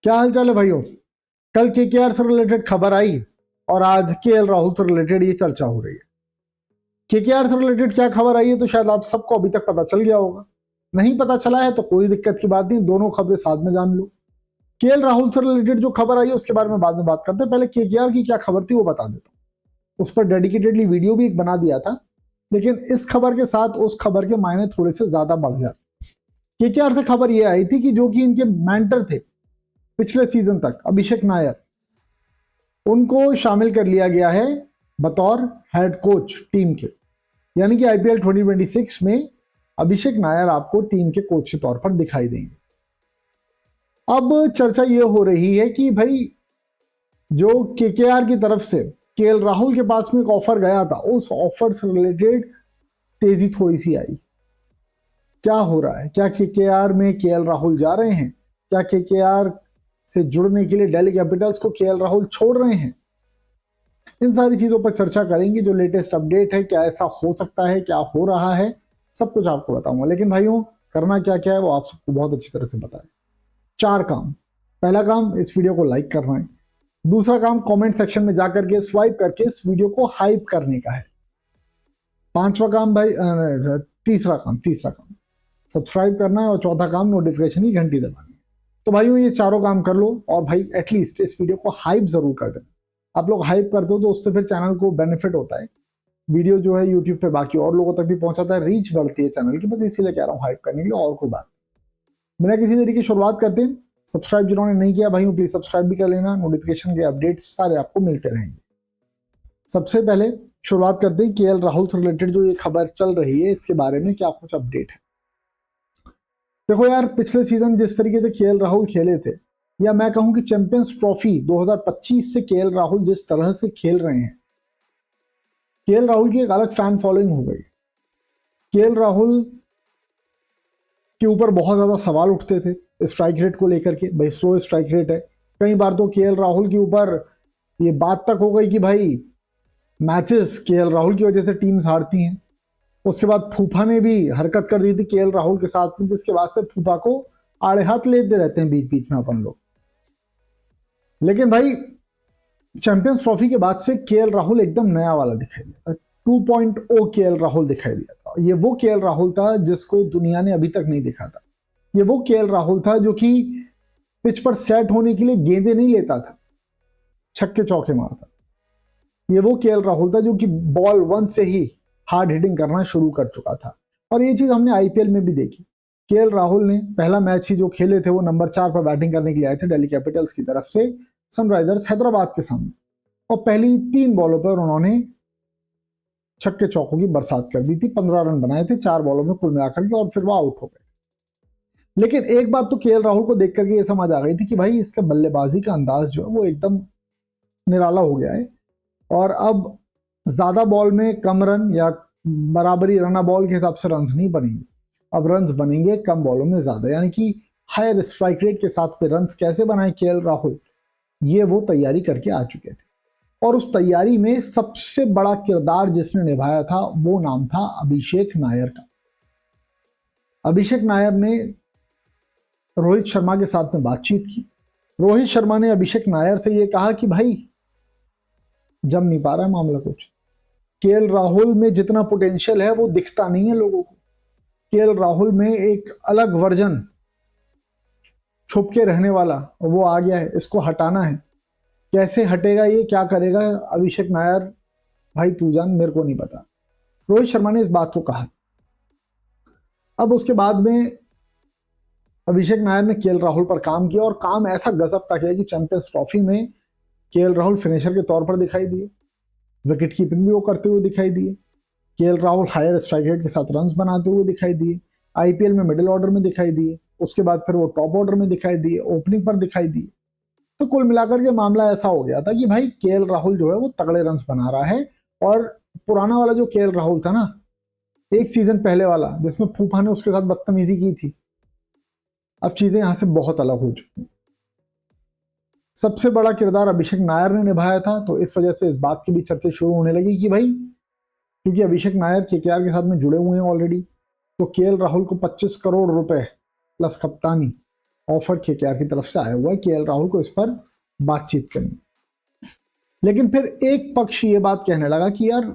क्या हाल चाल है भाइयों। कल केकेआर से रिलेटेड खबर आई और आज केएल राहुल से रिलेटेड ये चर्चा हो रही है। केकेआर से रिलेटेड क्या खबर आई है तो शायद आप सबको अभी तक पता चल गया होगा। नहीं पता चला है तो कोई दिक्कत की बात नहीं, दोनों खबरें साथ में जान लो। केएल राहुल से रिलेटेड जो खबर आई है उसके बारे में बाद में बात करते हैं। पहले केकेआर की क्या खबर थी वो बता देता हूँ। उस पर डेडिकेटेडली वीडियो भी एक बना दिया था, लेकिन इस खबर के साथ उस खबर के मायने थोड़े से ज्यादा बढ़ जाते। केकेआर से खबर ये आई थी कि जो कि इनके मेंटर थे पिछले सीजन तक, अभिषेक नायर, उनको शामिल कर लिया गया है बतौर हेड कोच टीम के। यानी कि आईपीएल 2026 में अभिषेक नायर आपको टीम के कोच के तौर पर दिखाई देंगे। अब चर्चा यह हो रही है कि भाई जो केकेआर की तरफ से केएल राहुल के पास में एक ऑफर गया था, उस ऑफर से रिलेटेड तेजी थोड़ी सी आई। क्या हो रहा है? क्या केकेआर में केएल राहुल जा रहे हैं? क्या केकेआर से जुड़ने के लिए दिल्ली कैपिटल्स को केएल राहुल छोड़ रहे हैं? इन सारी चीजों पर चर्चा करेंगे। जो लेटेस्ट अपडेट है, क्या ऐसा हो सकता है, क्या हो रहा है, सब कुछ आपको बताऊंगा। लेकिन भाइयों, करना क्या क्या है वो आप सबको बहुत अच्छी तरह से पता है। 4 काम। पहला काम, इस वीडियो को लाइक करना है। दूसरा काम, कमेंट सेक्शन में जाकर के स्वाइप करके इस वीडियो को हाइप करने का है। पांचवा काम भाई, तीसरा काम सब्सक्राइब करना है। और चौथा काम, नोटिफिकेशन की घंटी दबानी है। तो भाइयों, ये चारों काम कर लो और भाई एटलीस्ट इस वीडियो को हाइप जरूर कर देना। आप लोग हाइप करते हो तो उससे फिर चैनल को बेनिफिट होता है। वीडियो जो है यूट्यूब पे बाकी और लोगों तक भी पहुंचाता है, रीच बढ़ती है चैनल की। बस इसीलिए कह रहा हूँ हाइप करने के लिए, और कोई बात नहीं। बिना किसी तरीके की शुरुआत करते हैं। सब्सक्राइब जिन्होंने नहीं किया भाइयों, प्लीज सब्सक्राइब भी कर लेना। नोटिफिकेशन के अपडेट्स सारे आपको मिलते रहेंगे। सबसे पहले शुरुआत करते हैं केएल राहुल से रिलेटेड जो ये खबर चल रही है, इसके बारे में क्या कुछ अपडेट है। देखो यार, पिछले सीजन जिस तरीके से केएल राहुल खेले थे, या मैं कहूं कि चैंपियंस ट्रॉफी 2025 से केएल राहुल जिस तरह से खेल रहे हैं, केएल राहुल की एक अलग फैन फॉलोइंग हो गई। केएल राहुल के ऊपर बहुत ज्यादा सवाल उठते थे स्ट्राइक रेट को लेकर के। भाई स्लो स्ट्राइक रेट है। कई बार तो केएल राहुल के ऊपर ये बात तक हो गई कि भाई मैचेस केएल राहुल की वजह से टीम्स हारती हैं। उसके बाद फूफा ने भी हरकत कर दी थी केएल राहुल के साथ में, जिसके बाद से फूफा को आड़े हाथ लेते रहते हैं बीच बीच में अपन लोग। लेकिन भाई चैंपियंस ट्रॉफी के बाद से केएल राहुल एकदम नया वाला दिखाई दिया। 2.0 केएल राहुल दिखाई दिया था। ये वो केएल राहुल था जिसको दुनिया ने अभी तक नहीं देखा था। ये वो केएल राहुल था जो कि पिच पर सेट होने के लिए गेंदें नहीं लेता था, छक्के चौके मारता। ये वो केएल राहुल था जो कि बॉल 1 से ही हार्ड हिटिंग करना शुरू कर चुका था। और ये चीज हमने आईपीएल में भी देखी। केएल राहुल ने पहला मैच ही जो खेले थे वो नंबर 4 पर बैटिंग करने के लिए आए थे दिल्ली कैपिटल्स की तरफ से सनराइजर्स हैदराबाद के सामने। और पहली 3 बॉलों पर उन्होंने छक्के चौकों की बरसात कर दी थी। 15 रन बनाए थे 4 बॉलों में कुल मिलाकर के, और फिर वो आउट हो गए। लेकिन एक बात तो केएल राहुल को देख करके ये समझ आ गई थी कि भाई इसका बल्लेबाजी का अंदाज जो है वो एकदम निराला हो गया है। और अब ज्यादा बॉल में कम रन या बराबरी रना बॉल के हिसाब से रन नहीं बनेंगे। अब रन बनेंगे कम बॉलों में ज्यादा, यानी कि हायर स्ट्राइक रेट के साथ पे रन कैसे बनाए केएल राहुल, ये वो तैयारी करके आ चुके थे। और उस तैयारी में सबसे बड़ा किरदार जिसने निभाया था वो नाम था अभिषेक नायर का। अभिषेक नायर ने रोहित शर्मा के साथ में बातचीत की। रोहित शर्मा ने अभिषेक नायर से ये कहा कि भाई जम नहीं पा रहा है मामला कुछ। केएल राहुल में जितना पोटेंशियल है वो दिखता नहीं है लोगों को। केएल राहुल में एक अलग वर्जन छुप के रहने वाला वो आ गया है, इसको हटाना है। कैसे हटेगा ये, क्या करेगा अभिषेक नायर, भाई तू जान, मेरे को नहीं पता। रोहित शर्मा ने इस बात को कहा। अब उसके बाद में अभिषेक नायर ने केएल राहुल पर काम किया, और काम ऐसा गजब का किया कि चैंपियंस ट्रॉफी में केएल राहुल फिनिशर के तौर पर दिखाई दिए। विकेट कीपिंग भी वो करते हुए दिखाई दिए। KL Rahul higher strike rate के साथ रन्स बनाते हुए दिखाई दिए। आईपीएल में मिडिल ऑर्डर में दिखाई दिए। उसके बाद फिर वो टॉप ऑर्डर में दिखाई दिए, ओपनिंग पर दिखाई दिए। तो कुल मिलाकर के मामला ऐसा हो गया था कि भाई केएल राहुल जो है वो तगड़े रन्स बना रहा है। और पुराना वाला जो केएल राहुल था ना, एक सीजन पहले वाला जिसमें फूफा ने उसके साथ बदतमीजी की थी, अब चीजें यहां से बहुत अलग हो चुकी हैं। सबसे बड़ा किरदार अभिषेक नायर ने निभाया था, तो इस वजह से इस बात की भी चर्चा शुरू होने लगी कि भाई क्योंकि अभिषेक नायर केकेआर के साथ में जुड़े हुए हैं ऑलरेडी, तो केएल राहुल को 25 करोड़ रुपए प्लस कप्तानी ऑफर केकेआर की तरफ से आया हुआ है केएल राहुल को इस पर बातचीत करनी। लेकिन फिर एक पक्ष ये बात कहने लगा कि यार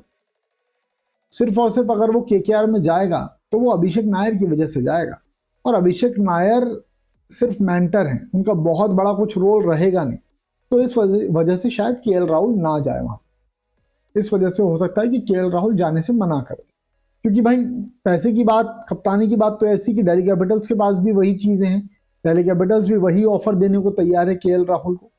सिर्फ और सिर्फ अगर वो केकेआर में जाएगा तो वो अभिषेक नायर की वजह से जाएगा, और अभिषेक नायर सिर्फ मेंटर हैं, उनका बहुत बड़ा कुछ रोल रहेगा नहीं, तो इस वजह से शायद केएल राहुल ना जाए वहां। इस वजह से हो सकता है कि केएल राहुल जाने से मना करे, क्योंकि भाई पैसे की बात, कप्तानी की बात तो ऐसी कि दिल्ली कैपिटल्स के पास भी वही चीजें हैं, दिल्ली कैपिटल्स भी वही ऑफर देने को तैयार है केएल राहुल को।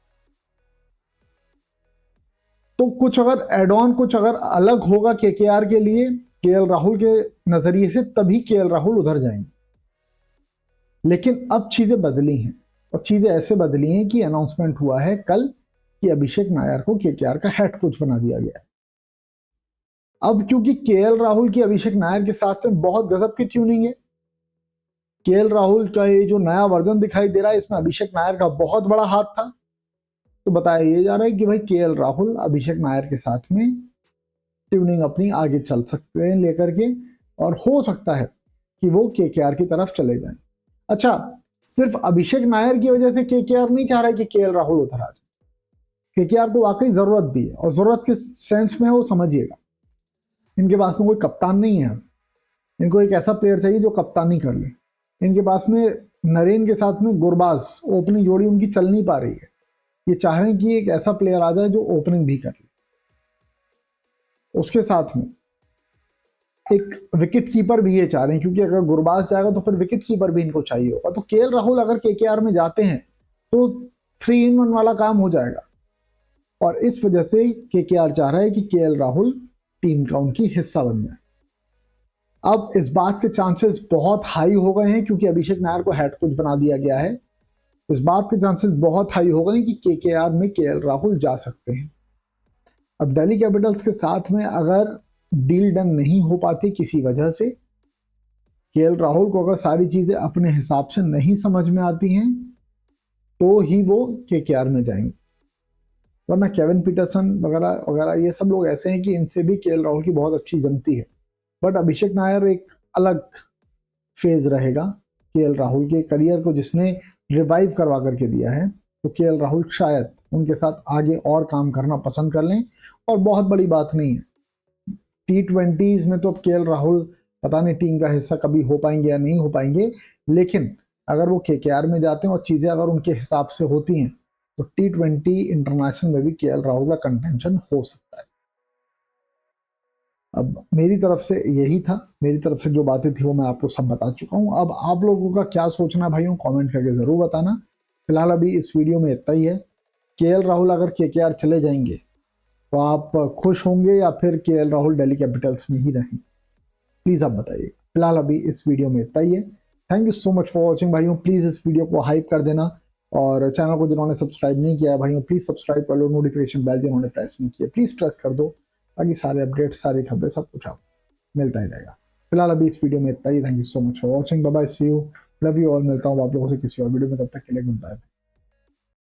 तो कुछ अगर एड ऑन, कुछ अगर अलग होगा केकेआर के लिए केएल राहुल के नजरिए से, तभी केएल राहुल उधर जाएंगे। लेकिन अब चीजें बदली हैं, और चीजें ऐसे बदली हैं कि अनाउंसमेंट हुआ है कल कि अभिषेक नायर को केकेआर का हेड कोच बना दिया गया है। अब क्योंकि केएल राहुल की अभिषेक नायर के साथ में बहुत गजब की ट्यूनिंग है, केएल राहुल का ये जो नया वर्जन दिखाई दे रहा है इसमें अभिषेक नायर का बहुत बड़ा हाथ था। तो बताया ये जा रहा है कि भाई केएल राहुल अभिषेक नायर के साथ में ट्यूनिंग अपनी आगे चल सकते हैं लेकर के, और हो सकता है कि वो केकेआर की तरफ चले जाएं। अच्छा, सिर्फ अभिषेक नायर की वजह से केकेआर नहीं चाह रहा है कि केएल राहुल उधर आ जाए, केकेआर को वाकई जरूरत भी है, और जरूरत के सेंस में है वो समझिएगा। इनके पास में कोई कप्तान नहीं है, इनको एक ऐसा प्लेयर चाहिए जो कप्तानी कर ले। इनके पास में नरेन के साथ में गुरबाज ओपनिंग जोड़ी उनकी चल नहीं पा रही है, ये चाह रहे हैं कि एक ऐसा प्लेयर आ जाए जो ओपनिंग भी कर ले। उसके साथ में एक विकेट कीपर भी ये चाह रहे हैं, क्योंकि अगर गुरबाज जाएगा तो फिर विकेट कीपर भी इनको चाहिए होगा। तो केएल राहुल अगर केकेआर में जाते हैं तो 3-in-1 वाला काम हो जाएगा, और इस वजह से केकेआर चाह रहा है कि केएल राहुल टीम का उनकी हिस्सा बन जाए। अब इस बात के चांसेस बहुत हाई हो गए हैं, क्योंकि अभिषेक नायर को हेड कोच बना दिया गया है, इस बात के चांसेस बहुत हाई हो गए हैं कि केकेआर में केएल राहुल जा सकते हैं। अब दिल्ली कैपिटल्स के साथ में अगर डील डन नहीं हो पाती किसी वजह से, केएल राहुल को अगर सारी चीजें अपने हिसाब से नहीं समझ में आती हैं, तो ही वो केकेआर में जाएंगे। वरना केविन पीटरसन वगैरह वगैरह ये सब लोग ऐसे हैं कि इनसे भी केएल राहुल की बहुत अच्छी जमती है। बट अभिषेक नायर एक अलग फेज रहेगा केएल राहुल के करियर को, जिसने रिवाइव करवा करके दिया है। तो केएल राहुल शायद उनके साथ आगे और काम करना पसंद कर लें, और बहुत बड़ी बात नहीं है। T20s में तो अब केएल राहुल पता नहीं टीम का हिस्सा कभी हो पाएंगे या नहीं हो पाएंगे, लेकिन अगर वो केकेआर में जाते हैं और चीजें अगर उनके हिसाब से होती हैं तो T20 इंटरनेशनल में भी केएल राहुल का कंटेंशन हो सकता है। अब मेरी तरफ से यही था, मेरी तरफ से जो बातें थी वो मैं आपको सब बता चुका हूं। अब आप लोगों का क्या सोचना है भाइयों, कमेंट करके जरूर बताना। फिलहाल अभी इस वीडियो में इतना ही है। केएल राहुल अगर केकेआर चले जाएंगे तो आप खुश होंगे या फिर केएल राहुल दिल्ली कैपिटल्स में ही रहें, प्लीज आप बताइए। फिलहाल अभी इस वीडियो में इतना ही है। Thank you so much for watching भाइयों। प्लीज इस वीडियो को हाइप कर देना, और चैनल को जिन्होंने सब्सक्राइब नहीं किया है भाइयों प्लीज सब्सक्राइब कर लो। नोटिफिकेशन बेल जिन्होंने प्रेस नहीं किया प्लीज प्रेस कर दो, ताकि सारे अपडेट, सारी खबरें, सब कुछ आपको मिलता ही रहेगा। फिलहाल अभी इस वीडियो में इतना ही। Thank you so much for watching, bye bye, see you, love you all. मिलता हूँ आप लोगों से किसी और वीडियो में, तब तक के लिए गुड बाय।